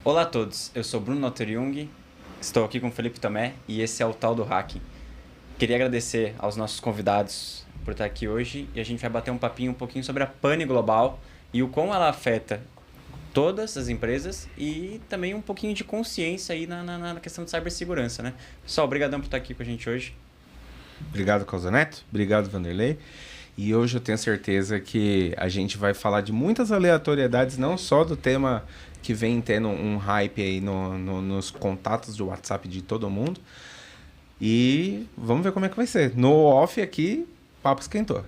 Olá a todos, eu sou Bruno Notter Jung, estou aqui com o Felipe Tomé e esse é o Tal do Hacking. Queria agradecer aos nossos convidados por estar aqui hoje e a gente vai bater um pouquinho sobre a pane global e o como ela afeta todas as empresas e também um pouquinho de consciência aí na questão de cibersegurança, né? Pessoal, obrigadão por estar aqui com a gente hoje. Obrigado, Causaneto. Obrigado, Vanderlei. E hoje eu tenho certeza que a gente vai falar de muitas aleatoriedades, não só do tema que vem tendo um hype aí nos contatos de WhatsApp de todo mundo. E vamos ver como é que vai ser. No off aqui, papo esquentou.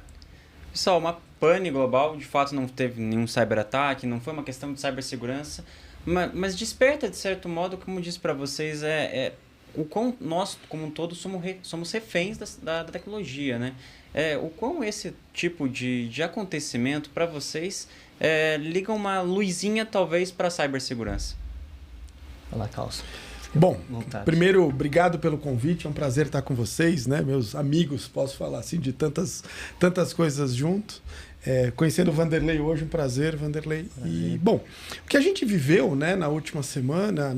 Pessoal, uma pane global, de fato não teve nenhum cyberataque, não foi uma questão de cibersegurança, mas desperta de certo modo, como eu disse para vocês, o quão nós, como um todo, somos reféns da tecnologia, né? O quão esse tipo de acontecimento, para vocês, liga uma luzinha, talvez, para a cibersegurança. Olá, Calça. Bom, primeiro, obrigado pelo convite, é um prazer estar com vocês, né? Meus amigos, posso falar assim, de tantas coisas juntos. Conhecendo o Vanderlei hoje, um prazer, Vanderlei. E, bom, o que a gente viveu, né, na última semana,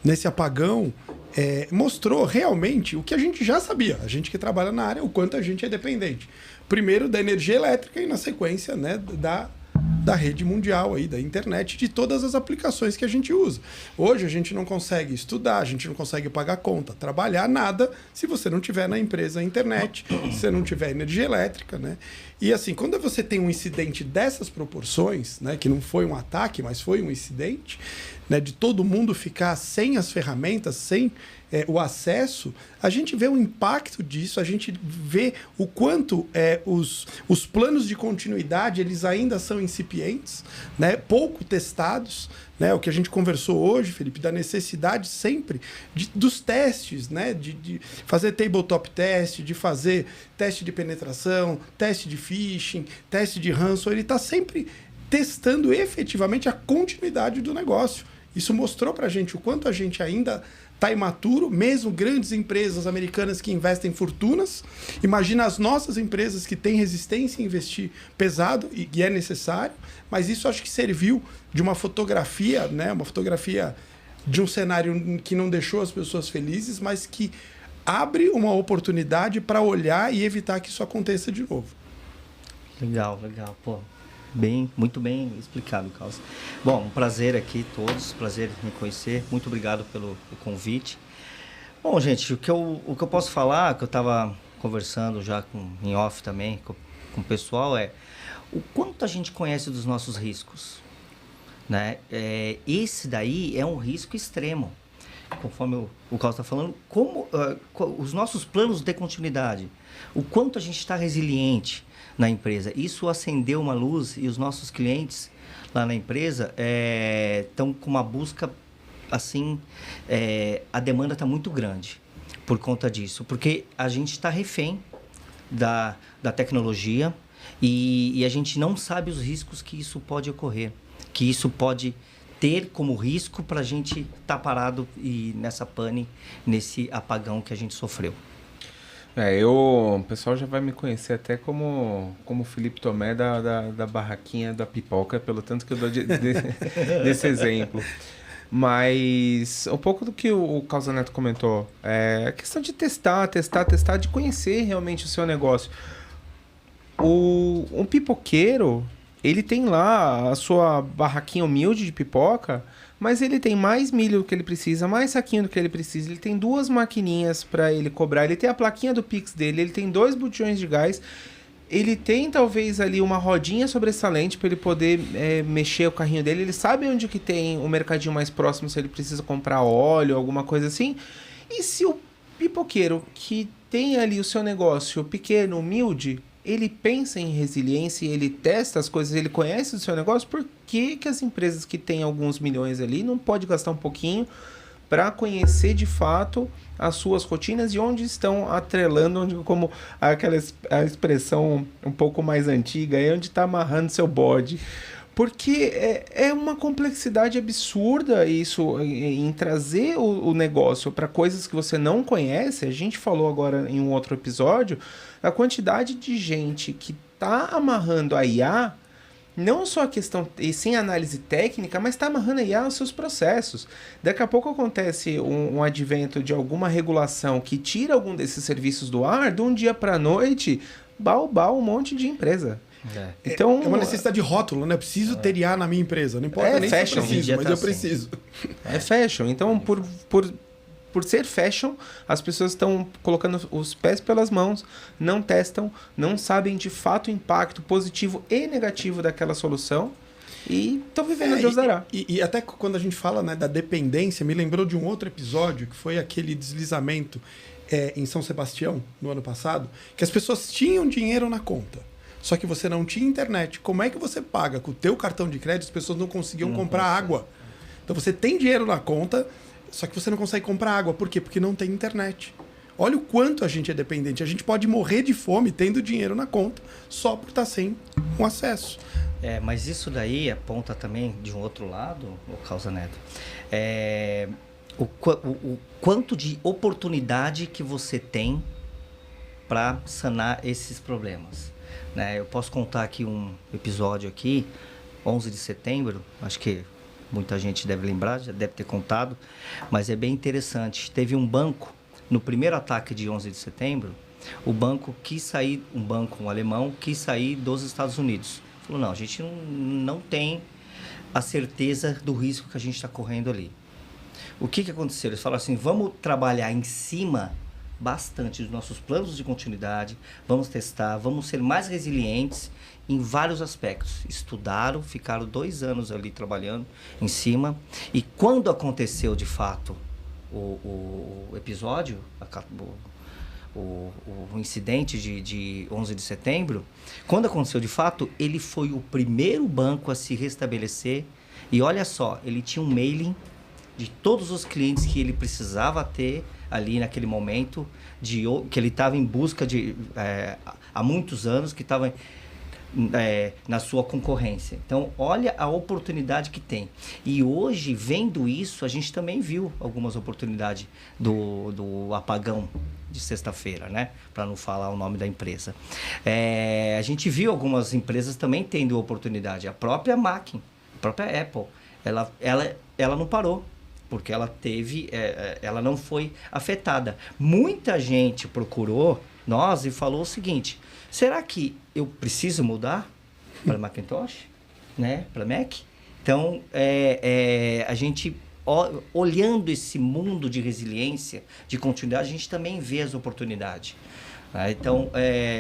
nesse apagão, mostrou realmente o que a gente já sabia, a gente que trabalha na área, o quanto a gente é dependente. Primeiro da energia elétrica e, na sequência, né, da rede mundial, aí, da internet, de todas as aplicações que a gente usa. Hoje a gente não consegue estudar, a gente não consegue pagar conta, trabalhar, nada, se você não tiver na empresa a internet, se você não tiver energia elétrica, né? E assim, quando você tem um incidente dessas proporções, né, que não foi um ataque, mas foi um incidente, né, de todo mundo ficar sem as ferramentas, sem o acesso, a gente vê o impacto disso, a gente vê o quanto os planos de continuidade eles ainda são incipientes, né, pouco testados, né, o que a gente conversou hoje, Felipe, da necessidade sempre dos testes, né, de fazer tabletop test, de fazer teste de penetração, teste de phishing, teste de ransom, ele está sempre testando efetivamente a continuidade do negócio. Isso mostrou para a gente o quanto a gente ainda está imaturo, mesmo grandes empresas americanas que investem fortunas. Imagina as nossas empresas que têm resistência em investir pesado, e é necessário, mas isso acho que serviu de uma fotografia, né? Uma fotografia de um cenário que não deixou as pessoas felizes, mas que abre uma oportunidade para olhar e evitar que isso aconteça de novo. Legal. Pô, muito bem explicado, Carlos. Bom, um prazer aqui todos, prazer em me conhecer. Muito obrigado pelo convite. Bom, gente, o que eu posso falar, que eu estava conversando já em off também com o pessoal, o quanto a gente conhece dos nossos riscos, né? Esse daí é um risco extremo, conforme o Carlos está falando, como os nossos planos de continuidade, o quanto a gente está resiliente na empresa. Isso acendeu uma luz e os nossos clientes lá na empresa estão com uma busca, assim, a demanda está muito grande por conta disso, porque a gente está refém da tecnologia e a gente não sabe os riscos que isso pode ocorrer, que isso pode ter como risco para a gente estar parado e nessa pane, nesse apagão que a gente sofreu. O pessoal já vai me conhecer até como Felipe Tomé da barraquinha da pipoca, pelo tanto que eu dou desse exemplo. Mas um pouco do que o Causaneto comentou, a questão de testar, de conhecer realmente o seu negócio. Um pipoqueiro, ele tem lá a sua barraquinha humilde de pipoca, mas ele tem mais milho do que ele precisa, mais saquinho do que ele precisa. Ele tem 2 maquininhas para ele cobrar. Ele tem a plaquinha do Pix dele. Ele tem 2 botijões de gás. Ele tem talvez ali uma rodinha sobressalente para ele poder mexer o carrinho dele. Ele sabe onde que tem o mercadinho mais próximo, se ele precisa comprar óleo, alguma coisa assim. E se o pipoqueiro que tem ali o seu negócio pequeno, humilde, ele pensa em resiliência, ele testa as coisas, ele conhece o seu negócio, por que as empresas que têm alguns milhões ali não podem gastar um pouquinho para conhecer de fato as suas rotinas e onde estão atrelando, como a expressão um pouco mais antiga, onde está amarrando seu bode. Porque é uma complexidade absurda isso em trazer o negócio para coisas que você não conhece. A gente falou agora em um outro episódio a quantidade de gente que está amarrando a IA não só a questão, e sem análise técnica, mas está amarrando a IA aos seus processos. Daqui a pouco acontece um advento de alguma regulação que tira algum desses serviços do ar, de um dia para a noite, um monte de empresa. Então, é uma necessidade de rótulo, né? Eu preciso ter IA na minha empresa. Não importa nem fashion. se eu preciso, mas eu preciso. É fashion. Então, por ser fashion, as pessoas estão colocando os pés pelas mãos, não testam, não sabem de fato o impacto positivo e negativo daquela solução e estão vivendo a Deus dará. E até quando a gente fala, né, da dependência, me lembrou de um outro episódio, que foi aquele deslizamento em São Sebastião, no ano passado, que as pessoas tinham dinheiro na conta, só que você não tinha internet. Como é que você paga? Com o teu cartão de crédito, as pessoas não conseguiam comprar água. Então você tem dinheiro na conta, só que você não consegue comprar água. Por quê? Porque não tem internet. Olha o quanto a gente é dependente. A gente pode morrer de fome tendo dinheiro na conta só por estar sem um acesso. Mas isso daí aponta também de um outro lado, o Causa Neto. O quanto de oportunidade que você tem para sanar esses problemas. Né? Eu posso contar aqui um episódio aqui, 11 de setembro, acho que muita gente deve lembrar, já deve ter contado, mas é bem interessante. Teve um banco, no primeiro ataque de 11 de setembro, o banco quis sair, um alemão, quis sair dos Estados Unidos. Falou, não, a gente não tem a certeza do risco que a gente está correndo ali. O que aconteceu? Eles falaram assim, vamos trabalhar em cima bastante dos nossos planos de continuidade, vamos testar, vamos ser mais resilientes em vários aspectos. Estudaram, ficaram 2 anos ali trabalhando em cima. E quando aconteceu de fato o episódio, o incidente de 11 de setembro, quando aconteceu de fato, ele foi o primeiro banco a se restabelecer. E olha só, ele tinha um mailing de todos os clientes que ele precisava ter ali naquele momento, que ele estava em busca de há muitos anos, que estava na sua concorrência. Então, olha a oportunidade que tem. E hoje, vendo isso, a gente também viu algumas oportunidades do apagão de sexta-feira, né? Para não falar o nome da empresa. A gente viu algumas empresas também tendo oportunidade. A própria Mac, a própria Apple, ela não parou, porque ela ela não foi afetada. Muita gente procurou nós e falou o seguinte, será que eu preciso mudar para Macintosh, né? Para Mac? Então, a gente, olhando esse mundo de resiliência, de continuidade, a gente também vê as oportunidades. Então,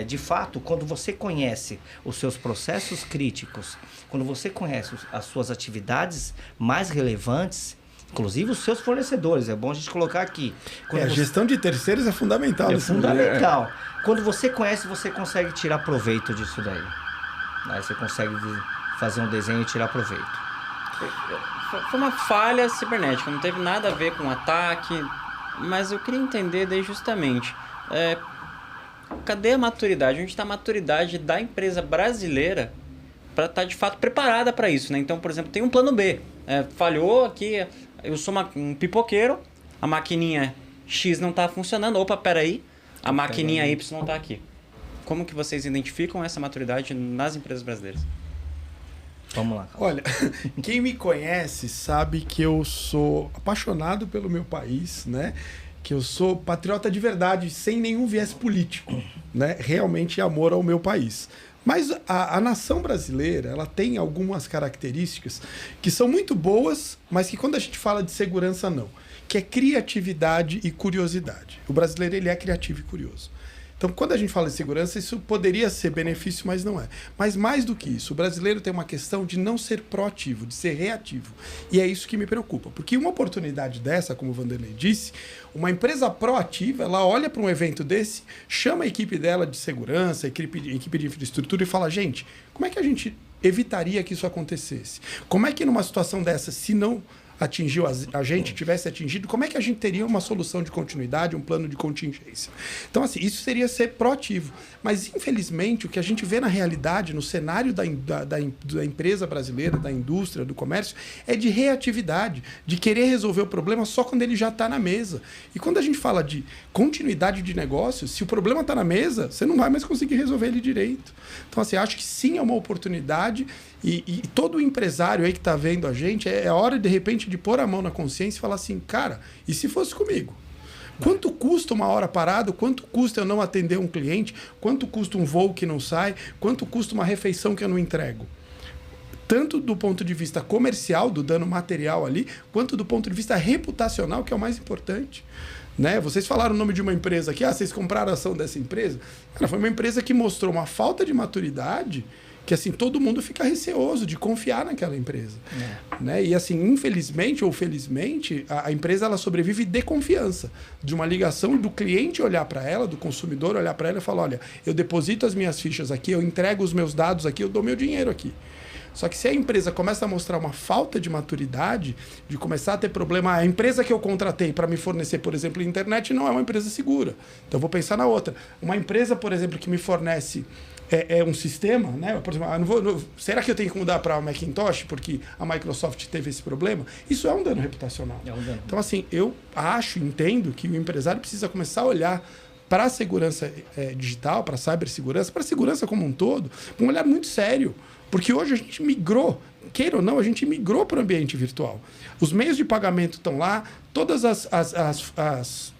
de fato, quando você conhece os seus processos críticos, quando você conhece as suas atividades mais relevantes, inclusive os seus fornecedores, é bom a gente colocar aqui. A gestão de terceiros é fundamental. É fundamental. Quando você conhece, você consegue tirar proveito disso daí. Aí você consegue fazer um desenho e tirar proveito. Foi uma falha cibernética, não teve nada a ver com ataque, mas eu queria entender daí justamente, cadê a maturidade? Onde está a maturidade da empresa brasileira para estar de fato preparada para isso, né? Então, por exemplo, tem um plano B. Falhou aqui, eu sou um pipoqueiro, a maquininha X não está funcionando, opa, peraí, a maquininha Y não está aqui. Como que vocês identificam essa maturidade nas empresas brasileiras? Vamos lá. Olha, quem me conhece sabe que eu sou apaixonado pelo meu país, né? Que eu sou patriota de verdade, sem nenhum viés político, né? Realmente amor ao meu país. Mas a nação brasileira, ela tem algumas características que são muito boas, mas que quando a gente fala de segurança, não. Que é criatividade e curiosidade. O brasileiro, ele é criativo e curioso. Então, quando a gente fala de segurança, isso poderia ser benefício, mas não é. Mas mais do que isso, o brasileiro tem uma questão de não ser proativo, de ser reativo. E é isso que me preocupa. Porque uma oportunidade dessa, como o Vanderlei disse, uma empresa proativa, ela olha para um evento desse, chama a equipe dela de segurança, a equipe de infraestrutura e fala, gente, como é que a gente evitaria que isso acontecesse? Como é que numa situação dessa, se não atingiu a gente, tivesse atingido, como é que a gente teria uma solução de continuidade, um plano de contingência? Então, assim, isso seria ser proativo. Mas, infelizmente, o que a gente vê na realidade, no cenário da empresa brasileira, da indústria, do comércio, é de reatividade, de querer resolver o problema só quando ele já está na mesa. E quando a gente fala de continuidade de negócio, se o problema está na mesa, você não vai mais conseguir resolver ele direito. Então, assim, acho que sim, é uma oportunidade e todo empresário aí que está vendo a gente, é hora, de repente, de pôr a mão na consciência e falar assim, cara, e se fosse comigo? Quanto custa uma hora parada? Quanto custa eu não atender um cliente? Quanto custa um voo que não sai? Quanto custa uma refeição que eu não entrego? Tanto do ponto de vista comercial, do dano material ali, quanto do ponto de vista reputacional, que é o mais importante. Né? Vocês falaram o nome de uma empresa aqui, vocês compraram a ação dessa empresa? Cara, foi uma empresa que mostrou uma falta de maturidade que assim todo mundo fica receoso de confiar naquela empresa. Né? E assim, infelizmente ou felizmente, a empresa ela sobrevive de confiança, de uma ligação do cliente olhar para ela, do consumidor olhar para ela e falar, olha, eu deposito as minhas fichas aqui, eu entrego os meus dados aqui, eu dou meu dinheiro aqui. Só que se a empresa começa a mostrar uma falta de maturidade, de começar a ter problema, a empresa que eu contratei para me fornecer, por exemplo, internet, não é uma empresa segura. Então eu vou pensar na outra. Uma empresa, por exemplo, que me fornece um sistema, né? Por exemplo, será que eu tenho que mudar para o Macintosh porque a Microsoft teve esse problema? Isso é um dano reputacional. É um dano. Então, assim, eu entendo que o empresário precisa começar a olhar para a segurança digital, para a cibersegurança, para a segurança como um todo, com um olhar muito sério. Porque hoje a gente migrou, queira ou não, a gente migrou para o ambiente virtual. Os meios de pagamento estão lá, todas as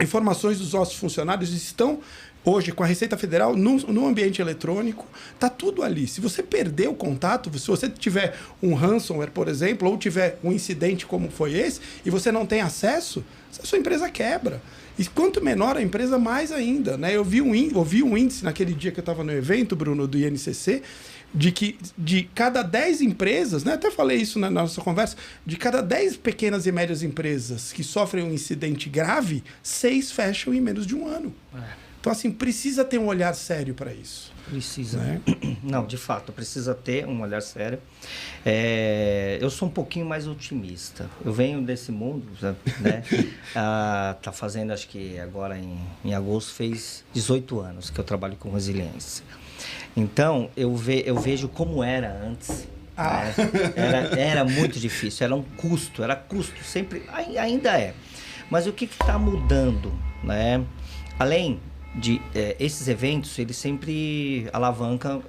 informações dos nossos funcionários estão hoje com a Receita Federal no ambiente eletrônico, está tudo ali. Se você perder o contato, se você tiver um ransomware, por exemplo, ou tiver um incidente como foi esse, e você não tem acesso, a sua empresa quebra. E quanto menor a empresa, mais ainda. Né? Eu vi um índice naquele dia que eu estava no evento, Bruno, do INCC, de que de cada 10 empresas, né? Até falei isso na nossa conversa, de cada 10 pequenas e médias empresas que sofrem um incidente grave, 6 fecham em menos de um ano. Então, assim, precisa ter um olhar sério para isso. Precisa. Né? Não, de fato, precisa ter um olhar sério. Eu sou um pouquinho mais otimista. Eu venho desse mundo, né? Tá fazendo, acho que agora em agosto, fez 18 anos que eu trabalho com resiliência. Então, eu vejo como era antes. Né? Era muito difícil, era custo, sempre, ainda é. Mas o que está mudando, né? Além de esses eventos, eles sempre alavancam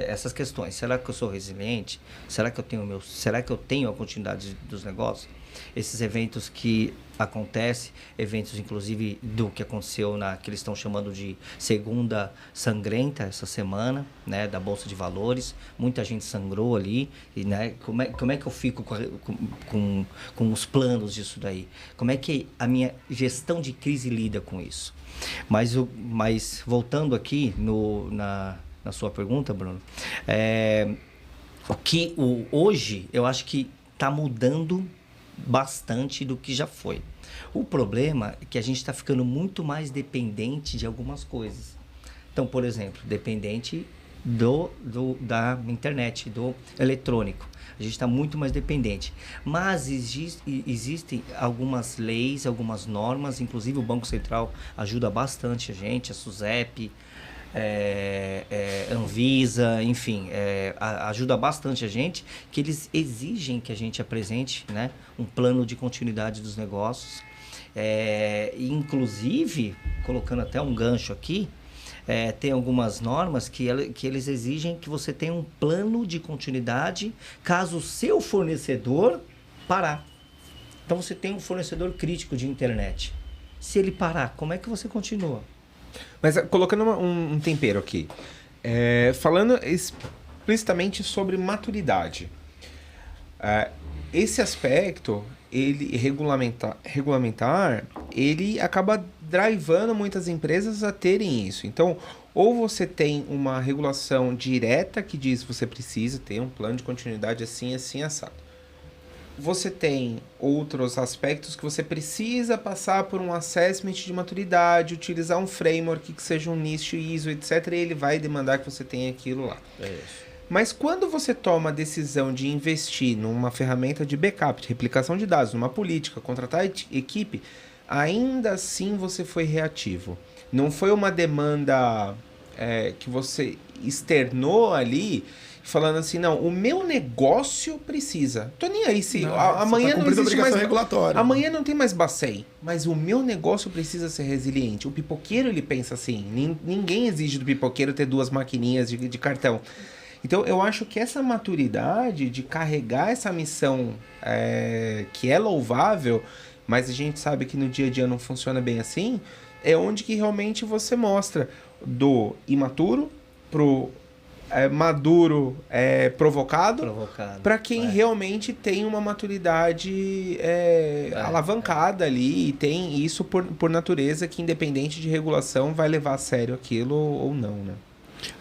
essas questões. Será que eu sou resiliente? Será que eu tenho a continuidade dos negócios? Esses eventos que acontecem, eventos inclusive do que aconteceu que eles estão chamando de segunda sangrenta essa semana, né, da Bolsa de Valores, muita gente sangrou ali, e, né, como é que eu fico com os planos disso daí? Como é que a minha gestão de crise lida com isso? Mas voltando aqui na sua pergunta, Bruno, hoje eu acho que está mudando bastante do que já foi. O problema é que a gente está ficando muito mais dependente de algumas coisas. Então, por exemplo, dependente da internet, do eletrônico. A gente está muito mais dependente. Mas existem algumas leis, algumas normas, inclusive o Banco Central ajuda bastante a gente, a SUSEP, Anvisa, enfim, ajuda bastante a gente, que eles exigem que a gente apresente, né, um plano de continuidade dos negócios. Inclusive, colocando até um gancho aqui, tem algumas normas que eles exigem que você tenha um plano de continuidade caso o seu fornecedor parar. Então, você tem um fornecedor crítico de internet. Se ele parar, como é que você continua? Mas colocando um tempero aqui, falando explicitamente sobre maturidade, esse aspecto, ele regulamentar, ele acaba drivando muitas empresas a terem isso. Então, ou você tem uma regulação direta que diz que você precisa ter um plano de continuidade assim, assim, assado. Você tem outros aspectos que você precisa passar por um assessment de maturidade, utilizar um framework que seja um NIST, ISO, etc. E ele vai demandar que você tenha aquilo lá. Mas quando você toma a decisão de investir numa ferramenta de backup, de replicação de dados, numa política, contratar equipe, ainda assim você foi reativo. Não foi uma demanda que você externou ali, falando assim, não, o meu negócio precisa. Tô nem aí se amanhã não existe mais regulatória. Amanhã não tem mais Bacen, mas o meu negócio precisa ser resiliente. O pipoqueiro, ele pensa assim, ninguém exige do pipoqueiro ter 2 maquininhas de cartão. Então, eu acho que essa maturidade de carregar essa missão que é louvável, mas a gente sabe que no dia a dia não funciona bem assim, é onde que realmente você mostra do imaturo pro maduro provocado para quem realmente tem uma maturidade alavancada ali e tem isso por natureza que independente de regulação vai levar a sério aquilo ou não, né?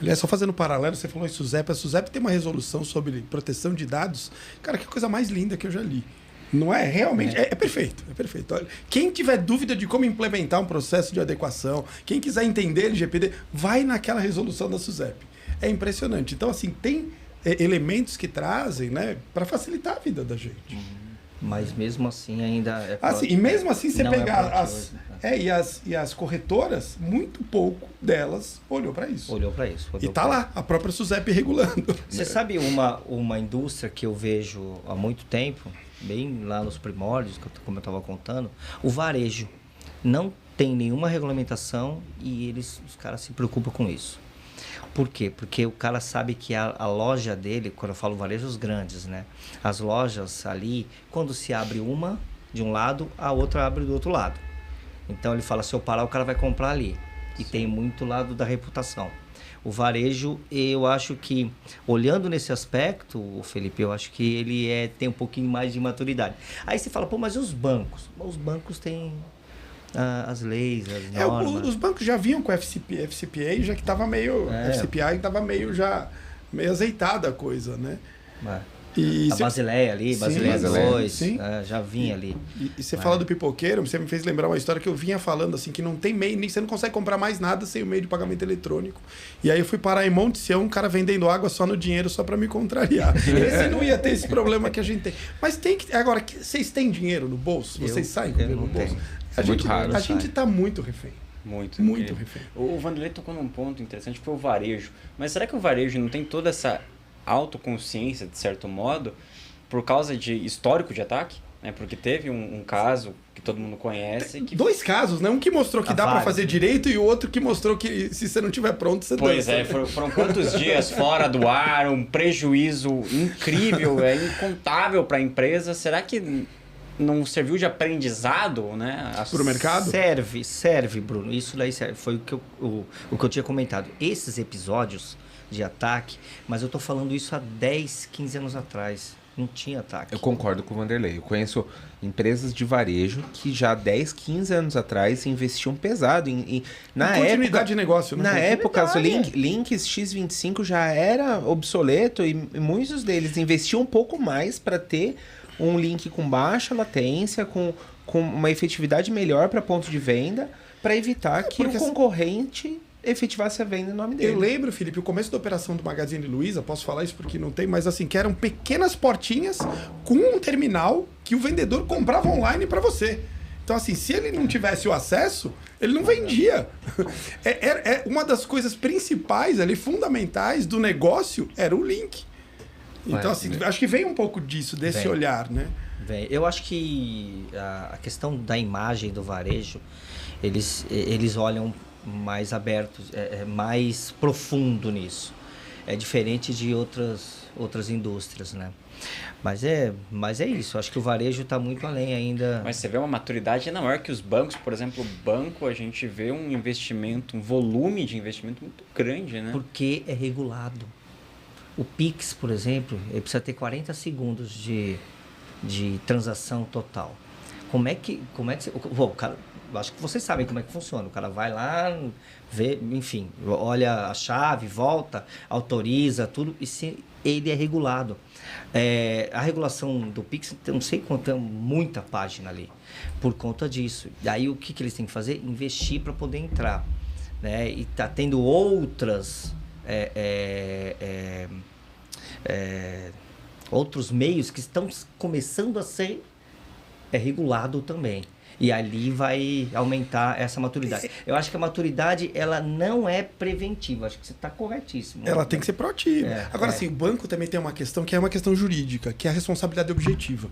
Aliás, só fazendo um paralelo, você falou em SUSEP. A SUSEP tem uma resolução sobre proteção de dados. Cara, que coisa mais linda que eu já li. Não é? Realmente, é perfeito. É perfeito. Olha, quem tiver dúvida de como implementar um processo de adequação, quem quiser entender LGPD, vai naquela resolução da SUSEP. É impressionante. Então, assim, tem elementos que trazem, né, para facilitar a vida da gente. Mas mesmo assim ainda e mesmo assim você pegar e as corretoras, muito pouco delas olhou para isso. E tá lá, a própria SUSEP regulando. Você sabe uma indústria que eu vejo há muito tempo, bem lá nos primórdios, como eu estava contando, o varejo não tem nenhuma regulamentação e os caras se preocupam com isso. Por quê? Porque o cara sabe que a loja dele, quando eu falo varejo, os grandes, né? As lojas ali, quando se abre uma de um lado, a outra abre do outro lado. Então ele fala, se eu parar, o cara vai comprar ali. E tem muito lado da reputação. O varejo, eu acho que, olhando nesse aspecto, Felipe, eu acho que ele tem um pouquinho mais de maturidade. Aí você fala, pô, mas e os bancos? Os bancos têm as leis, as normas. Os bancos já vinham com FCPA, já que estava meio... FCPA estava meio azeitada a coisa, né? A Basileia ali, Basileia 2, já vinha ali. E você fala do pipoqueiro, você me fez lembrar uma história que eu vinha falando, assim, que não tem meio, você não consegue comprar mais nada sem o meio de pagamento eletrônico. E aí eu fui parar em Monte Sião, um cara vendendo água só no dinheiro, só para me contrariar. Esse não ia ter esse problema que a gente tem. Mas tem que... Agora, vocês têm dinheiro no bolso? Vocês saem com dinheiro no bolso? Muito raro. A gente tá muito refém. Muito refém. O Vanderlei tocou num ponto interessante, que foi o varejo. Mas será que o varejo não tem toda essa autoconsciência, de certo modo, por causa de histórico de ataque? Porque teve um caso que todo mundo conhece. 2 casos, né? Um que mostrou que dá para fazer direito e o outro que mostrou que se você não tiver pronto, você dança. Foram quantos dias fora do ar, um prejuízo incrível, incontável para a empresa. Será que não serviu de aprendizado, né? Para o mercado? Serve, Bruno. Isso daí serve. Foi o que eu tinha comentado. Esses episódios de ataque, mas eu tô falando isso há 10, 15 anos atrás. Não tinha ataque. Eu concordo com o Vanderlei. Eu conheço empresas de varejo que já 10, 15 anos atrás investiam pesado na continuidade de negócio, né? Na época, os links X25 já era obsoleto e muitos deles investiam um pouco mais para ter um link com baixa latência, com uma efetividade melhor para ponto de venda, para evitar que o concorrente efetivasse a venda em nome dele. Eu lembro, Felipe, o começo da operação do Magazine Luiza, posso falar isso porque não tem, mas assim, que eram pequenas portinhas com um terminal que o vendedor comprava online para você. Então, assim, se ele não tivesse o acesso, ele não vendia. Uma das coisas principais ali, fundamentais do negócio, era o link. Então, assim, acho que vem um pouco disso, desse olhar, né? Eu acho que a questão da imagem do varejo, eles olham mais abertos, mais profundo nisso. É diferente de outras indústrias, né? Mas é isso. Acho que o varejo está muito além ainda. Mas você vê uma maturidade ainda maior que os bancos. Por exemplo, o banco, a gente vê um investimento, um volume de investimento muito grande, né? Porque é regulado. O Pix, por exemplo, ele precisa ter 40 segundos de transação total. Como é que o cara, acho que vocês sabem como é que funciona. O cara vai lá, vê, enfim, olha a chave, volta, autoriza tudo, e ele é regulado. A regulação do Pix, não sei quanto, é muita página ali, por conta disso. Daí o que eles têm que fazer? Investir para poder entrar, né? E tá tendo outras outros meios que estão começando a ser regulado também. E ali vai aumentar essa maturidade. Eu acho que a maturidade, ela não é preventiva. Acho que você está corretíssimo. Ela tem que ser proativa. Agora, assim, o banco também tem uma questão que é uma questão jurídica, que é a responsabilidade objetiva.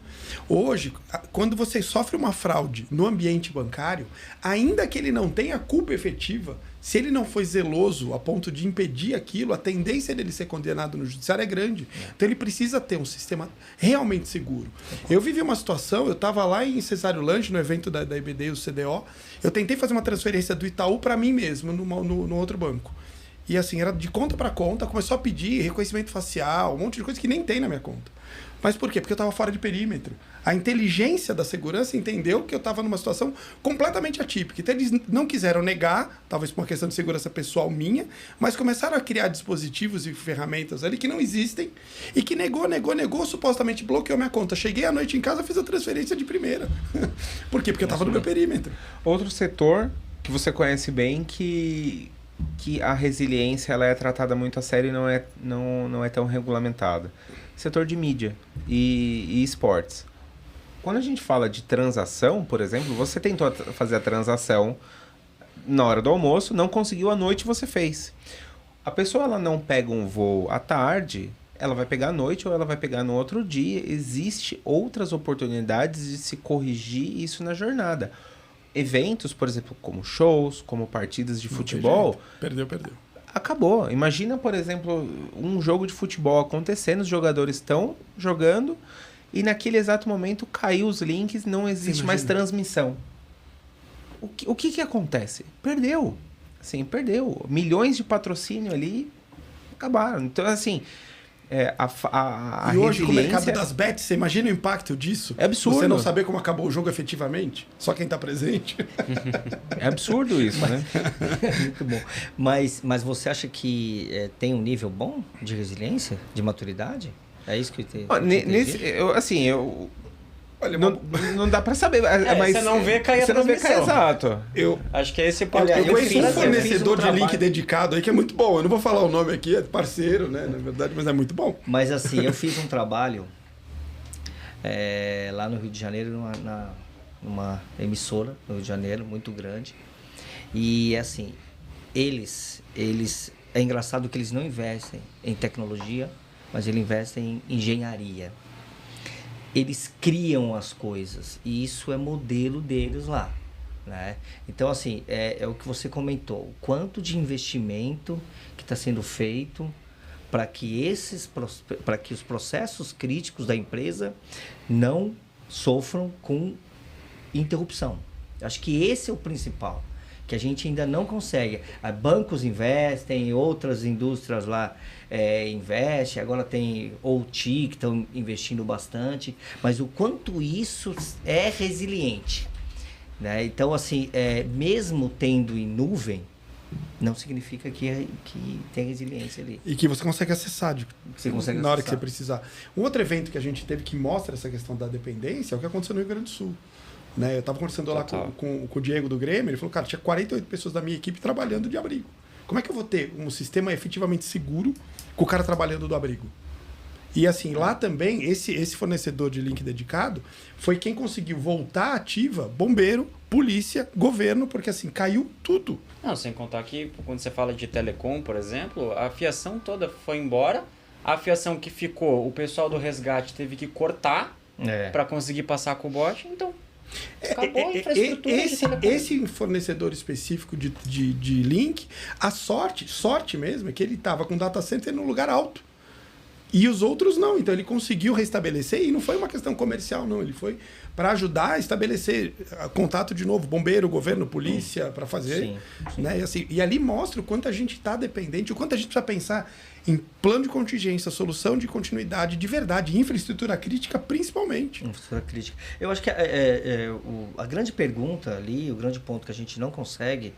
Hoje, quando você sofre uma fraude no ambiente bancário, ainda que ele não tenha culpa efetiva, se ele não foi zeloso a ponto de impedir aquilo, a tendência dele ser condenado no judiciário é grande. Então ele precisa ter um sistema realmente seguro. Eu vivi uma situação, eu estava lá em Cesário Lange, no evento da IBD e o CDO, eu tentei fazer uma transferência do Itaú para mim mesmo, no outro banco. E assim, era de conta para conta, começou a pedir reconhecimento facial, um monte de coisa que nem tem na minha conta. Mas por quê? Porque eu estava fora de perímetro. A inteligência da segurança entendeu que eu estava numa situação completamente atípica. Então, eles não quiseram negar, talvez por uma questão de segurança pessoal minha, mas começaram a criar dispositivos e ferramentas ali que não existem e que negou, supostamente bloqueou minha conta. Cheguei à noite em casa, fiz a transferência de primeira. Por quê? Porque eu estava no meu perímetro. Outro setor que você conhece bem que a resiliência ela é tratada muito a sério e não é tão regulamentada. Setor de mídia e esportes. Quando a gente fala de transação, por exemplo, você tentou fazer a transação na hora do almoço, não conseguiu, à noite você fez. A pessoa ela não pega um voo à tarde, ela vai pegar à noite ou ela vai pegar no outro dia. Existem outras oportunidades de se corrigir isso na jornada. Eventos, por exemplo, como shows, como partidas de futebol... Perdeu. Acabou. Imagina, por exemplo, um jogo de futebol acontecendo, os jogadores estão jogando e naquele exato momento caiu os links, não existe mais transmissão. O que acontece? Perdeu. Assim, perdeu. Milhões de patrocínio ali acabaram. Então, assim... e hoje, com o mercado das bets, você imagina o impacto disso? É absurdo. Você não saber como acabou o jogo efetivamente? Só quem está presente? É absurdo isso, né? Muito bom. Mas você acha que tem um nível bom de resiliência, de maturidade? É isso que eu Olha, não dá pra saber. Mas você não vê cair a transmissão. Exato. Acho que é esse ponto. Eu conheço um fornecedor de link dedicado aí que é muito bom. Eu não vou falar o nome aqui, é parceiro, né? Na verdade, mas é muito bom. Mas assim, eu fiz um trabalho lá no Rio de Janeiro, numa emissora no Rio de Janeiro, muito grande. E assim, eles... É engraçado que eles não investem em tecnologia, mas eles investem em engenharia. Eles criam as coisas e isso é modelo deles lá, né? Então, assim, é o que você comentou. O quanto de investimento que está sendo feito para que os processos críticos da empresa não sofram com interrupção. Acho que esse é o principal, que a gente ainda não consegue. Bancos investem, outras indústrias lá investem, agora tem OT que estão investindo bastante, mas o quanto isso é resiliente, né? Então, assim, mesmo tendo em nuvem, não significa que tem resiliência ali. E que você consegue acessar na hora que você precisar. Um outro evento que a gente teve que mostra essa questão da dependência é o que aconteceu no Rio Grande do Sul. Né? Eu estava conversando lá com o Diego do Grêmio, ele falou, cara, tinha 48 pessoas da minha equipe trabalhando de abrigo. Como é que eu vou ter um sistema efetivamente seguro com o cara trabalhando do abrigo? E assim, lá também, esse fornecedor de link dedicado foi quem conseguiu voltar ativa, bombeiro, polícia, governo, porque assim, caiu tudo. Não, sem contar que quando você fala de telecom, por exemplo, a fiação toda foi embora, a fiação que ficou, o pessoal do resgate teve que cortar para conseguir passar com o bot, então... Acabou a infraestrutura esse fornecedor específico de link, a sorte mesmo, é que ele estava com data center no lugar alto. E os outros não. Então ele conseguiu restabelecer, e não foi uma questão comercial, não. Ele foi para ajudar a estabelecer contato de novo, bombeiro, governo, polícia, para fazer. Sim. Né? E ali mostra o quanto a gente está dependente, o quanto a gente precisa pensar em plano de contingência, solução de continuidade de verdade, infraestrutura crítica principalmente. Infraestrutura crítica. Eu acho que a grande pergunta ali, o grande ponto que a gente não consegue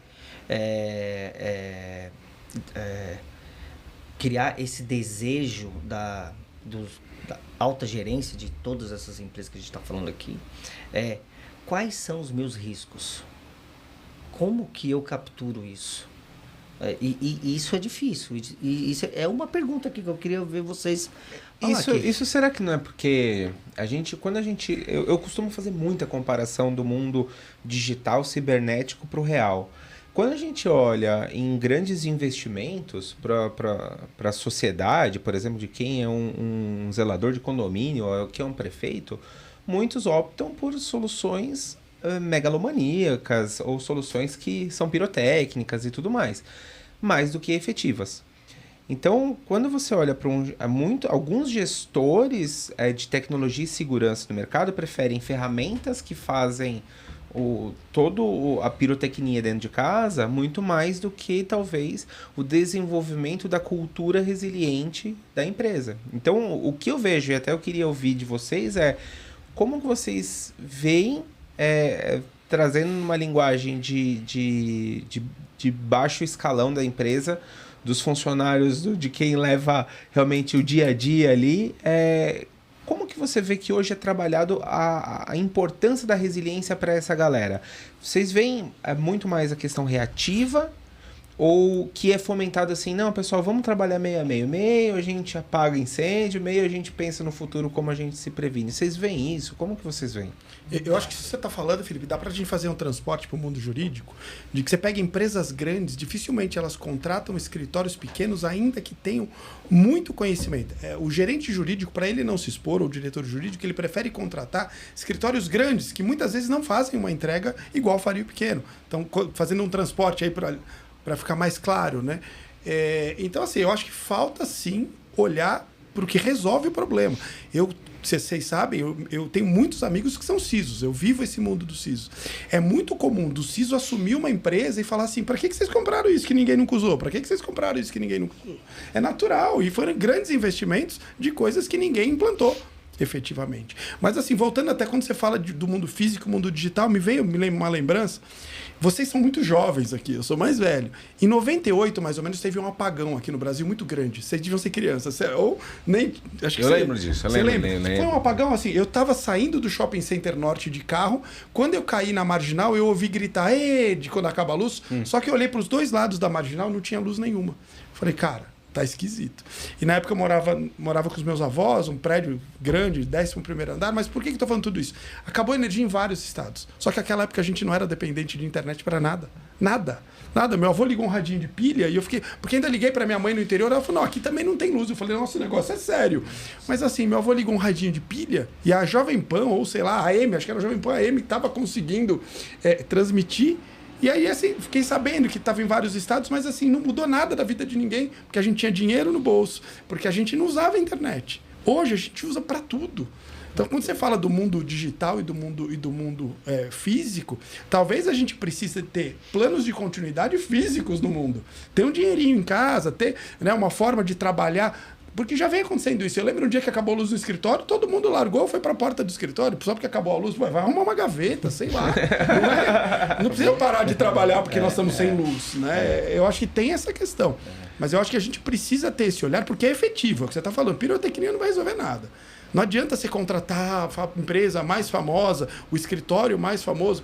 criar esse desejo da alta gerência de todas essas empresas que a gente está falando aqui, quais são os meus riscos? Como que eu capturo isso? E isso é difícil. E isso é uma pergunta aqui que eu queria ver vocês falar aqui. Isso será que não é porque eu costumo fazer muita comparação do mundo digital cibernético para o real. Quando a gente olha em grandes investimentos para a sociedade, por exemplo, de quem é um zelador de condomínio ou quem é um prefeito, muitos optam por soluções megalomaníacas ou soluções que são pirotécnicas e tudo mais do que efetivas. Então, quando você olha para alguns gestores de tecnologia e segurança no mercado preferem ferramentas que fazem a pirotecnia dentro de casa muito mais do que talvez o desenvolvimento da cultura resiliente da empresa. Então, o que eu vejo, e até eu queria ouvir de vocês, é como que vocês veem, trazendo uma linguagem de baixo escalão da empresa, dos funcionários, de quem leva realmente o dia a dia ali, como que você vê que hoje é trabalhado a importância da resiliência para essa galera? Vocês veem muito mais a questão reativa ou que é fomentado assim, não, pessoal, vamos trabalhar meio a meio. Meio a gente apaga incêndio, meio a gente pensa no futuro como a gente se previne. Vocês veem isso? Como que vocês veem? Eu acho que se você está falando, Felipe, dá para a gente fazer um transporte para o mundo jurídico, de que você pega empresas grandes, dificilmente elas contratam escritórios pequenos, ainda que tenham muito conhecimento. O gerente jurídico, para ele não se expor, ou o diretor jurídico, ele prefere contratar escritórios grandes, que muitas vezes não fazem uma entrega igual faria o pequeno. Então, fazendo um transporte aí para ficar mais claro, né? Então, assim, eu acho que falta, sim, olhar para o que resolve o problema. Vocês sabem, eu tenho muitos amigos que são CISOs, eu vivo esse mundo dos CISOs. É muito comum do CISO assumir uma empresa e falar assim, para que vocês compraram isso que ninguém nunca usou? Para que vocês compraram isso que ninguém nunca usou? É natural, e foram grandes investimentos de coisas que ninguém implantou efetivamente. Mas assim, voltando até quando você fala do mundo físico, mundo digital, me veio uma lembrança. Vocês são muito jovens aqui, eu sou mais velho. Em 98, mais ou menos, teve um apagão aqui no Brasil muito grande. Vocês deviam ser crianças. Ou nem. Acho que eu lembro disso, eu lembro. Foi um apagão assim. Eu tava saindo do Shopping Center Norte de carro. Quando eu caí na marginal, eu ouvi gritar, de quando acaba a luz. Só que eu olhei para os dois lados da marginal, não tinha luz nenhuma. Falei, cara, tá esquisito. E na época eu morava com os meus avós, um prédio grande, 11º andar, mas por que eu tô falando tudo isso? Acabou a energia em vários estados. Só que naquela época a gente não era dependente de internet para nada. Nada. Meu avô ligou um radinho de pilha e eu fiquei... Porque ainda liguei para minha mãe no interior, ela falou, não, aqui também não tem luz. Eu falei, nossa, o negócio é sério. Mas assim, meu avô ligou um radinho de pilha e a Jovem Pan, ou sei lá, a AM, acho que era a Jovem Pan AM, tava conseguindo transmitir. E aí, assim, fiquei sabendo que estava em vários estados, mas assim, não mudou nada da vida de ninguém, porque a gente tinha dinheiro no bolso, porque a gente não usava a internet. Hoje a gente usa para tudo. Então, quando você fala do mundo digital e do mundo físico, talvez a gente precise ter planos de continuidade físicos no mundo. Ter um dinheirinho em casa, ter, né, uma forma de trabalhar... Porque já vem acontecendo isso. Eu lembro um dia que acabou a luz no escritório, todo mundo largou, foi para a porta do escritório, só porque acabou a luz, vai arrumar uma gaveta, sei lá. Não precisa parar de trabalhar porque nós estamos sem luz, né? Eu acho que tem essa questão. Mas eu acho que a gente precisa ter esse olhar, porque é efetivo. É o que você está falando. Pirotecnia não vai resolver nada. Não adianta você contratar a empresa mais famosa, o escritório mais famoso,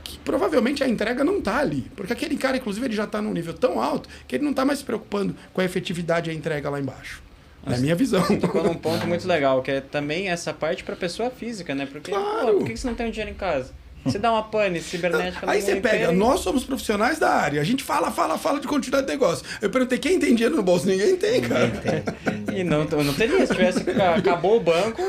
que provavelmente a entrega não está ali. Porque aquele cara, inclusive, ele já está num nível tão alto que ele não está mais se preocupando com a efetividade e a entrega lá embaixo. É a minha visão. Tocou num ponto muito legal, que é também essa parte para pessoa física, né? Porque, claro. Por que você não tem um dinheiro em casa? Você dá uma pane cibernética... Aí você pega, nós somos profissionais da área, a gente fala de continuidade de negócio. Eu perguntei, quem tem dinheiro no bolso? Ninguém tem, cara. E não teria, se tivesse... Acabou o banco,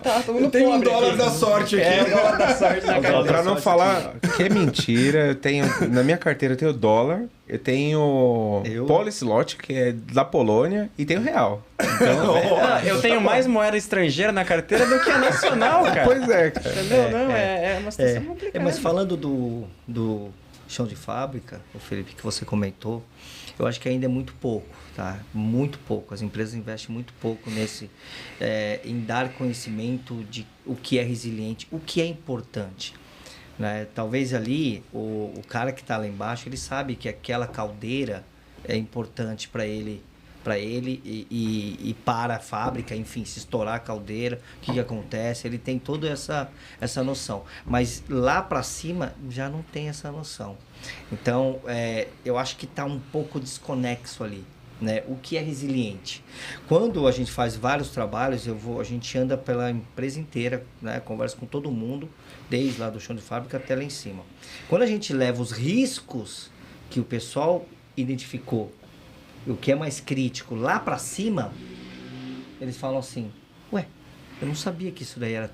tá todo mundo tem um pobre dólar aqui. da sorte aqui. Um dólar da sorte na carteira. Pra não falar que é mentira, eu tenho... Na minha carteira eu tenho dólar, eu tenho Polislot, que é da Polônia, e tenho real. Então, eu tenho mais moeda estrangeira na carteira do que a nacional, cara. Pois é, cara. Entendeu? É uma situação complicada. Mas falando do chão de fábrica, o Felipe, que você comentou, eu acho que ainda é muito pouco, tá? Muito pouco. As empresas investem muito pouco em dar conhecimento de o que é resiliente, o que é importante. Né? Talvez ali, o cara que está lá embaixo, ele sabe que aquela caldeira é importante para ele para ele e para a fábrica, enfim, se estourar a caldeira, o que acontece, ele tem toda essa noção. Mas lá para cima já não tem essa noção. Então, eu acho que está um pouco desconexo ali. Né? O que é resiliente? Quando a gente faz vários trabalhos, a gente anda pela empresa inteira, né? Conversa com todo mundo, desde lá do chão de fábrica até lá em cima. Quando a gente leva os riscos que o pessoal identificou, o que é mais crítico, lá para cima, eles falam assim, ué, eu não sabia que isso daí era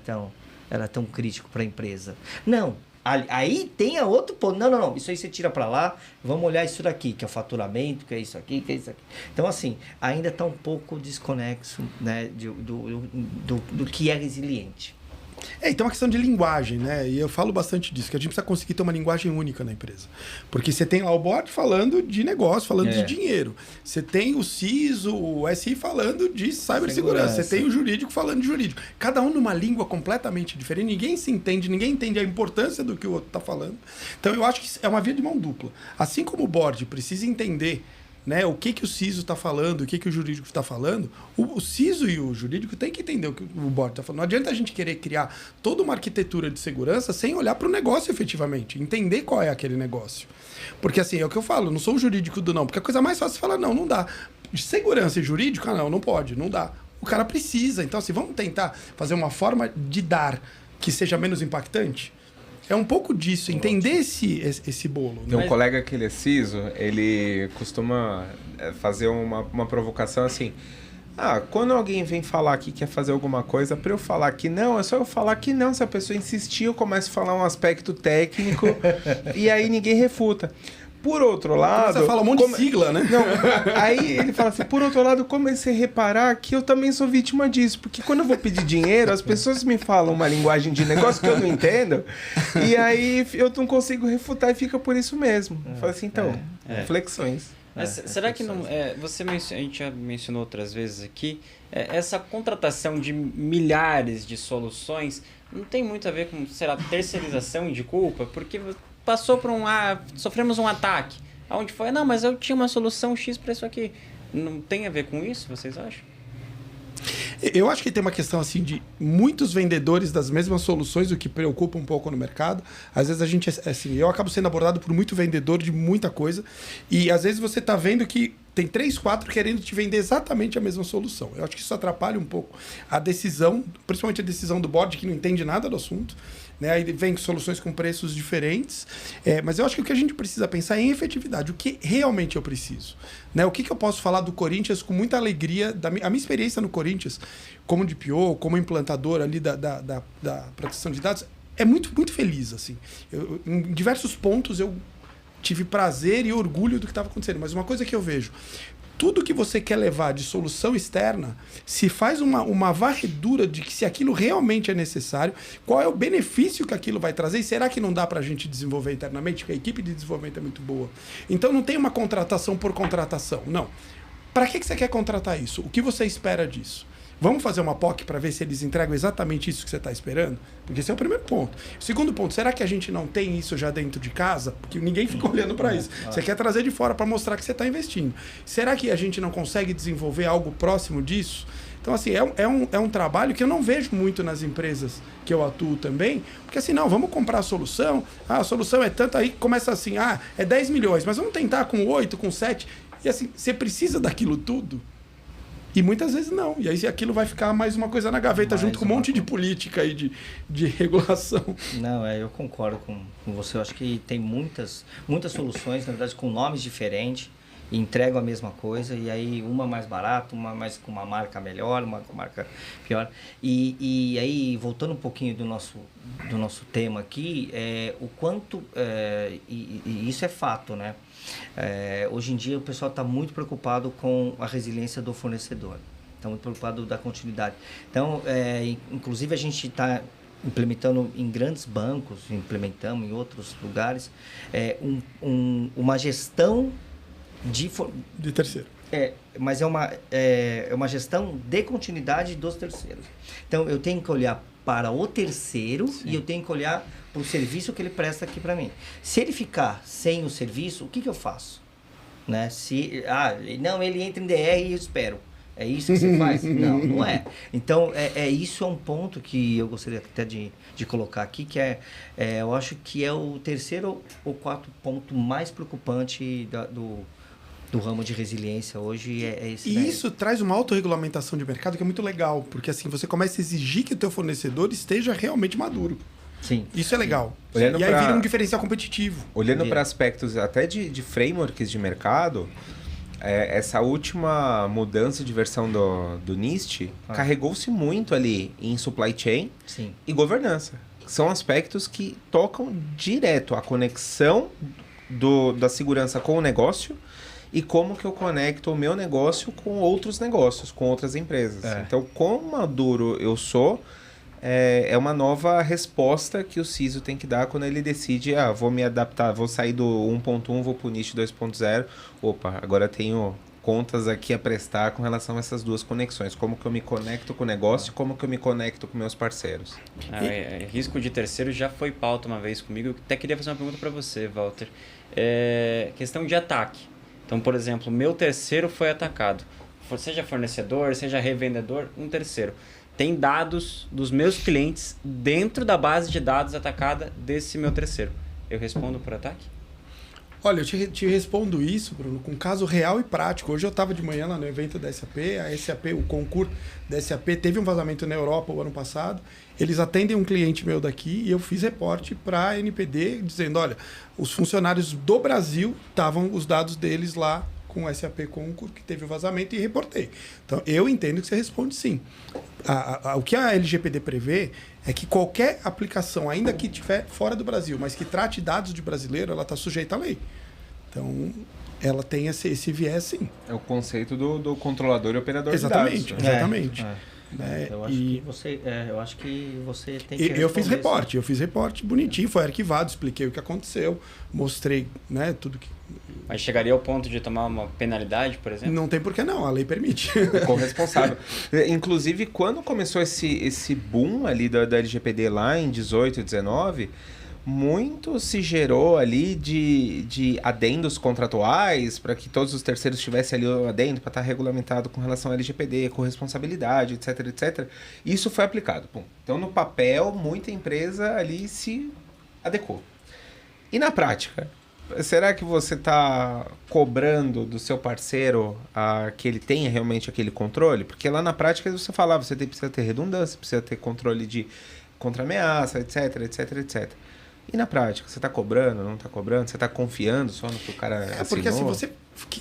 tão crítico para a empresa. Não. Aí tem a outro ponto. Não. Isso aí você tira para lá. Vamos olhar isso daqui, que é o faturamento, que é isso aqui, que é isso aqui. Então, assim, ainda está um pouco desconexo, né, do que é resiliente. Então é uma questão de linguagem, né? E eu falo bastante disso, que a gente precisa conseguir ter uma linguagem única na empresa. Porque você tem lá o board falando de negócio, falando de dinheiro. Você tem o CISO, o SI falando de cibersegurança. Você tem o jurídico falando de jurídico. Cada um numa língua completamente diferente. Ninguém se entende, ninguém entende a importância do que o outro está falando. Então eu acho que é uma via de mão dupla. Assim como o board precisa entender, né, o que o CISO está falando, o que o jurídico está falando, o CISO e o jurídico têm que entender o que o board está falando. Não adianta a gente querer criar toda uma arquitetura de segurança sem olhar para o negócio efetivamente, entender qual é aquele negócio. Porque assim, é o que eu falo, não sou o jurídico do não, porque a coisa mais fácil é falar não dá. Segurança e jurídico, não pode, não dá. O cara precisa. Então assim, vamos tentar fazer uma forma de dar que seja menos impactante? É um pouco disso, entender esse bolo. Tem um colega que ele é CISO, ele costuma fazer uma provocação assim. Quando alguém vem falar que quer fazer alguma coisa, para eu falar que não, é só eu falar que não. Se a pessoa insistir, eu começo a falar um aspecto técnico e aí ninguém refuta. Por outro lado... Você fala um monte de sigla, né? Não, aí ele fala assim, por outro lado, comecei a reparar que eu também sou vítima disso. Porque quando eu vou pedir dinheiro, as pessoas me falam uma linguagem de negócio que eu não entendo. E aí eu não consigo refutar e fica por isso mesmo. Eu falo assim, então, reflexões. Mas será que não... a gente já mencionou outras vezes aqui, essa contratação de milhares de soluções não tem muito a ver com, sei lá, terceirização de culpa? Porque... passou por sofremos um ataque. Aonde foi? Não, mas eu tinha uma solução X para isso aqui. Não tem a ver com isso, vocês acham? Eu acho que tem uma questão assim de muitos vendedores das mesmas soluções, o que preocupa um pouco no mercado. Às vezes a gente, assim, eu acabo sendo abordado por muito vendedor de muita coisa e às vezes você está vendo que tem 3, 4 querendo te vender exatamente a mesma solução. Eu acho que isso atrapalha um pouco a decisão, principalmente a decisão do board, que não entende nada do assunto. Né? Aí vem com soluções com preços diferentes. Mas eu acho que o que a gente precisa pensar é em efetividade. O que realmente eu preciso? Né? O que eu posso falar do Corinthians com muita alegria? A minha experiência no Corinthians, como DPO, como implantador ali da proteção de dados, é muito, muito feliz. Assim. Em diversos pontos eu tive prazer e orgulho do que estava acontecendo. Mas uma coisa que eu vejo, tudo que você quer levar de solução externa, se faz uma varredura de que se aquilo realmente é necessário, qual é o benefício que aquilo vai trazer e será que não dá para a gente desenvolver internamente? Porque a equipe de desenvolvimento é muito boa. Então não tem uma contratação por contratação, não. Para que você quer contratar isso? O que você espera disso? Vamos fazer uma POC para ver se eles entregam exatamente isso que você está esperando? Porque esse é o primeiro ponto. O segundo ponto, será que a gente não tem isso já dentro de casa? Porque ninguém fica olhando para isso. Você quer trazer de fora para mostrar que você está investindo. Será que a gente não consegue desenvolver algo próximo disso? Então, assim, é um trabalho que eu não vejo muito nas empresas que eu atuo também, porque assim, não, vamos comprar a solução, a solução é tanto, aí começa assim, é 10 milhões, mas vamos tentar com 8, com 7, e assim, você precisa daquilo tudo? E muitas vezes não. E aí aquilo vai ficar mais uma coisa na gaveta, junto com um monte de política e de regulação. Não, eu concordo com você. Eu acho que tem muitas soluções, na verdade, com nomes diferentes, e entregam a mesma coisa, e aí uma mais barata, uma mais com uma marca melhor, uma com marca pior. E aí, voltando um pouquinho do nosso tema aqui, o quanto... e isso é fato, né? Hoje em dia o pessoal está muito preocupado com a resiliência do fornecedor, está muito preocupado da continuidade. Então, inclusive a gente está implementando em grandes bancos, implementamos em outros lugares, uma gestão de terceiro. Mas é uma gestão de continuidade dos terceiros. Então, eu tenho que olhar para o terceiro. Sim. E eu tenho que olhar para o serviço que ele presta aqui para mim. Se ele ficar sem o serviço, o que eu faço? né? Não, ele entra em DR e eu espero. É isso que você faz? Não, não é. Então, isso é um ponto que eu gostaria até de colocar aqui, que eu acho que é o terceiro ou quarto ponto mais preocupante do ramo de resiliência hoje, esse. E isso traz uma autorregulamentação de mercado que é muito legal, porque assim, você começa a exigir que o teu fornecedor esteja realmente maduro. Sim. Isso é legal. Olhando e aí vira um diferencial competitivo. Olhando para aspectos até de frameworks de mercado, essa última mudança de versão do NIST carregou-se muito ali em supply chain e governança. São aspectos que tocam direto a conexão da segurança com o negócio e como que eu conecto o meu negócio com outros negócios, com outras empresas. Então, quão maduro eu sou, é uma nova resposta que o CISO tem que dar quando ele decide, vou me adaptar, vou sair do 1.1, vou para o NIST 2.0. Opa, agora tenho contas aqui a prestar com relação a essas duas conexões. Como que eu me conecto com o negócio e como que eu me conecto com meus parceiros. Risco de terceiro já foi pauta uma vez comigo. Eu até queria fazer uma pergunta para você, Walter. Questão de ataque. Então, por exemplo, meu terceiro foi atacado. Seja fornecedor, seja revendedor, um terceiro. Tem dados dos meus clientes dentro da base de dados atacada desse meu terceiro. Eu respondo por ataque? Olha, eu te respondo isso, Bruno, com um caso real e prático. Hoje eu estava de manhã lá no evento da SAP, o concurso da SAP teve um vazamento na Europa o ano passado. Eles atendem um cliente meu daqui e eu fiz reporte para a NPD dizendo, olha, os funcionários do Brasil estavam os dados deles lá com o SAP Concur, que teve o vazamento, e reportei. Então, eu entendo que você responde sim. O que a LGPD prevê é que qualquer aplicação, ainda que estiver fora do Brasil, mas que trate dados de brasileiro, ela está sujeita à lei. Então, ela tem esse viés, sim. É o conceito do controlador e operador de dados. Exatamente. Eu acho que você tem que eu fiz reporte bonitinho, foi arquivado, expliquei o que aconteceu, mostrei, né, tudo que... Mas chegaria ao ponto de tomar uma penalidade, por exemplo? Não tem por que não, a lei permite. Corresponsável. Inclusive, quando começou esse boom ali da LGPD lá em 18, 19, muito se gerou ali de adendos contratuais para que todos os terceiros tivessem ali o adendo para estar regulamentado com relação à LGPD, com responsabilidade, etc, etc. Isso foi aplicado. Bom, então, no papel, muita empresa ali se adequou. E na prática? Será que você está cobrando do seu parceiro que ele tenha realmente aquele controle? Porque lá na prática você falava, você precisa ter redundância, precisa ter controle contra ameaça, etc, etc, etc. E na prática, você está cobrando, não está cobrando? Você está confiando só no que o cara assinou? Porque assim, você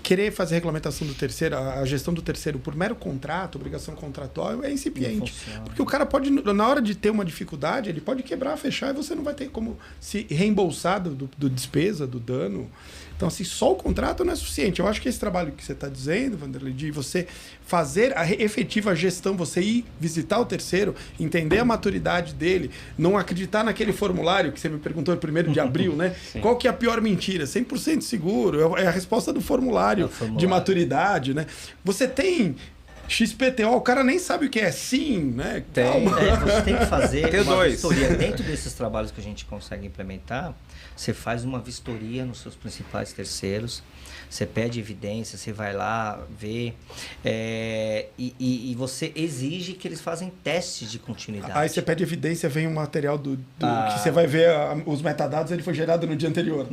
querer fazer a regulamentação do terceiro, a gestão do terceiro por mero contrato, obrigação contratual, é incipiente. Porque o cara pode, na hora de ter uma dificuldade, ele pode quebrar, fechar, e você não vai ter como se reembolsar do despesa, do dano. Então, assim, só o contrato não é suficiente. Eu acho que esse trabalho que você está dizendo, Vanderlei, de você fazer a efetiva gestão, você ir visitar o terceiro, entender a maturidade dele, não acreditar naquele formulário que você me perguntou no 1º de abril, né? Qual que é a pior mentira? 100% seguro. É a resposta do formulário de maturidade, né? Você tem... XPTO, o cara nem sabe o que é sim, né? Calma. Você tem que fazer T2. Vistoria. Dentro desses trabalhos que a gente consegue implementar, você faz uma vistoria nos seus principais terceiros, você pede evidência, você vai lá ver, e você exige que eles fazem testes de continuidade. Aí você pede evidência, vem um material que você vai ver os metadados, ele foi gerado no dia anterior.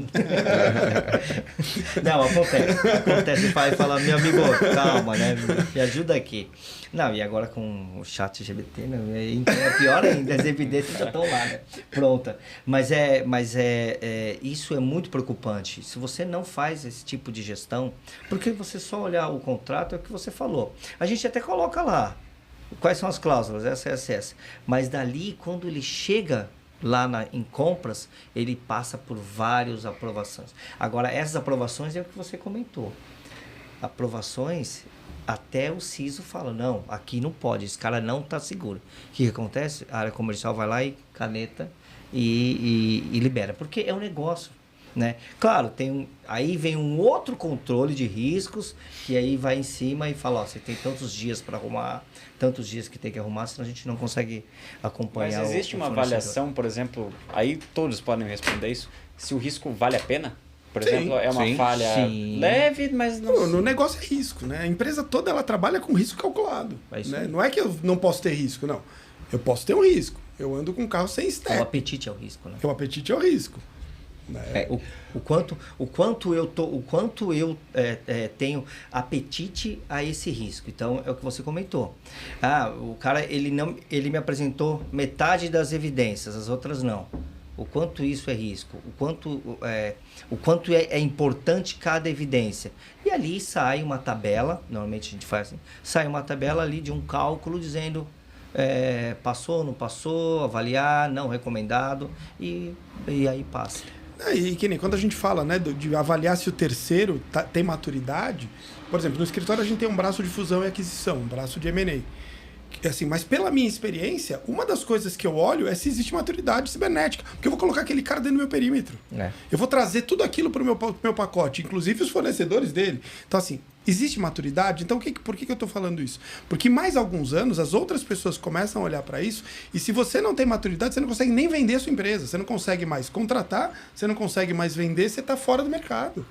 Não, acontece. O pai fala, meu amigo, calma, né? Me ajuda aqui. Não, e agora com o chat LGBT, né? Então é pior ainda, as evidências já estão lá, né? Pronta. Mas isso é muito preocupante. Se você não faz esse tipo de gestão, porque você só olhar o contrato, é o que você falou. A gente até coloca lá quais são as cláusulas, essa. Mas dali, quando ele chega lá em compras, ele passa por várias aprovações. Agora, essas aprovações é o que você comentou. Aprovações, até o CISO fala, não, aqui não pode, esse cara não está seguro. O que acontece? A área comercial vai lá e caneta e libera, porque é um negócio, né? Claro, aí vem um outro controle de riscos, que aí vai em cima e fala, ó, você tem tantos dias para arrumar, tantos dias que tem que arrumar, senão a gente não consegue acompanhar. Mas existe uma avaliação, por exemplo, aí todos podem responder isso, se o risco vale a pena? Por exemplo, é uma falha leve, mas não... No negócio é risco, né? A empresa toda ela trabalha com risco calculado. Né? Não é que eu não posso ter risco, não. Eu posso ter um risco. Eu ando com um carro sem step. O apetite é o risco, né? O apetite é o risco. Né? O quanto eu tenho apetite a esse risco. Então, é o que você comentou. O cara ele me apresentou metade das evidências, as outras não. O quanto isso é risco, o quanto é importante cada evidência. E ali sai uma tabela, normalmente a gente faz assim, sai uma tabela ali de um cálculo dizendo passou, não passou, avaliar, não recomendado, e aí passa. E que nem quando a gente fala, né, de avaliar se o terceiro tem maturidade, por exemplo, no escritório a gente tem um braço de fusão e aquisição, um braço de M&A. Assim, mas pela minha experiência, uma das coisas que eu olho é se existe maturidade cibernética. Porque eu vou colocar aquele cara dentro do meu perímetro. Eu vou trazer tudo aquilo para o meu pacote, inclusive os fornecedores dele. Então, assim, existe maturidade? Então, por que eu estou falando isso? Porque mais alguns anos, as outras pessoas começam a olhar para isso, e se você não tem maturidade, você não consegue nem vender a sua empresa. Você não consegue mais contratar, você não consegue mais vender, você está fora do mercado.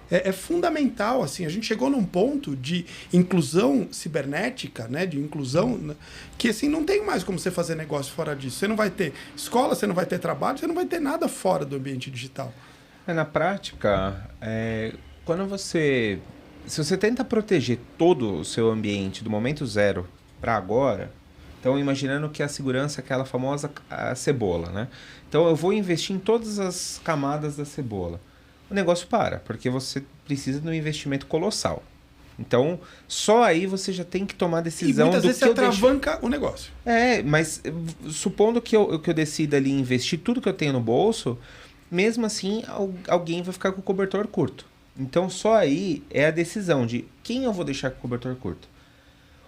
É fundamental, assim, a gente chegou num ponto de inclusão cibernética, né, de inclusão, né, que assim, não tem mais como você fazer negócio fora disso. Você não vai ter escola, você não vai ter trabalho, você não vai ter nada fora do ambiente digital. Na prática, se você tenta proteger todo o seu ambiente do momento zero para agora, então imaginando que a segurança é aquela famosa cebola, né? Então eu vou investir em todas as camadas da cebola. O negócio para, porque você precisa de um investimento colossal. Então, só aí você já tem que tomar a decisão muitas vezes você atravanca o negócio. Mas supondo que eu decida ali investir tudo que eu tenho no bolso, mesmo assim alguém vai ficar com o cobertor curto. Então, só aí é a decisão de quem eu vou deixar com o cobertor curto.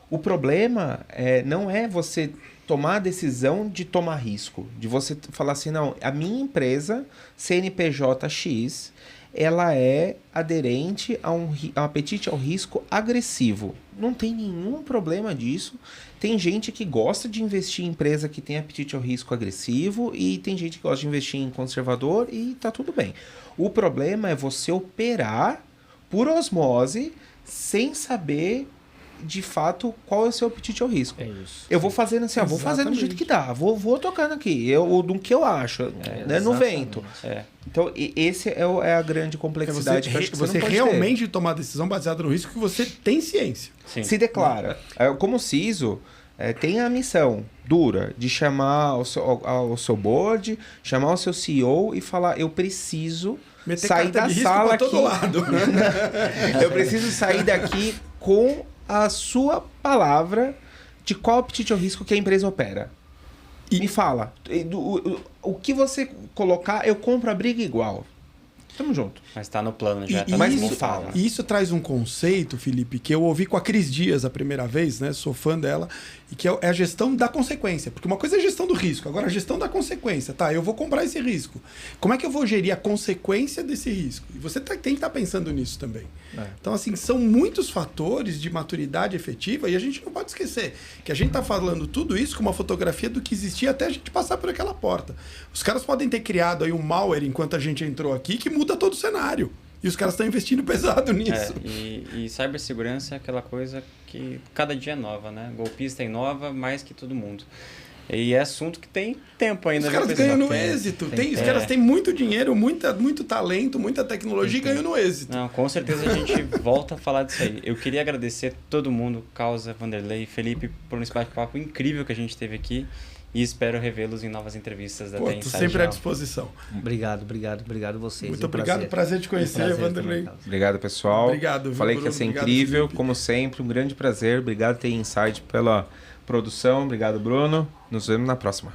O problema não é você tomar a decisão de tomar risco, de você falar assim, não, a minha empresa, CNPJ X, ela é aderente a um apetite ao risco agressivo. Não tem nenhum problema disso. Tem gente que gosta de investir em empresa que tem apetite ao risco agressivo e tem gente que gosta de investir em conservador e tá tudo bem. O problema é você operar por osmose sem saber de fato qual é o seu apetite ao risco. Eu vou fazendo assim, vou fazendo do jeito que dá, vou tocando aqui, do que eu acho, né, no vento. Então, esse é a grande complexidade. Você realmente tomar a decisão baseada no risco que você tem ciência. Sim. Se declara. Como CISO, tem a missão dura de chamar o seu board, chamar o seu CEO e falar, eu preciso sair da sala aqui. Eu preciso sair daqui com a sua palavra de qual apetite ao risco que a empresa opera. Me fala. O que você colocar, eu compro a briga igual. Tamo junto. Mas tá no plano já. Mas me fala. E isso traz um conceito, Felipe, que eu ouvi com a Cris Dias a primeira vez, né? Sou fã dela. E que é a gestão da consequência. Porque uma coisa é a gestão do risco, agora a gestão da consequência. Tá, eu vou comprar esse risco. Como é que eu vou gerir a consequência desse risco? E você tem que estar pensando nisso também. Então, assim, são muitos fatores de maturidade efetiva e a gente não pode esquecer que a gente está falando tudo isso com uma fotografia do que existia até a gente passar por aquela porta. Os caras podem ter criado aí um malware enquanto a gente entrou aqui que muda todo o cenário. E os caras estão investindo pesado nisso. E cibersegurança é aquela coisa que cada dia é nova, né? Golpista inova mais que todo mundo. E é assunto que tem tempo ainda. Os caras ganham no êxito. Os caras têm muito dinheiro, muito talento, muita tecnologia e ganham no êxito. Não, com certeza a gente volta a falar disso aí. Eu queria agradecer todo mundo, Causa, Vanderlei, Felipe, por um bate-papo incrível que a gente teve aqui. E espero revê-los em novas entrevistas da Tô sempre à disposição. Obrigado vocês. Muito obrigado, prazer te conhecer, Vanderlei. Obrigado, pessoal. Obrigado, Falei que ia ser incrível, Felipe. Como sempre, um grande prazer. Obrigado, TI Insight, pela produção. Obrigado, Bruno. Nos vemos na próxima.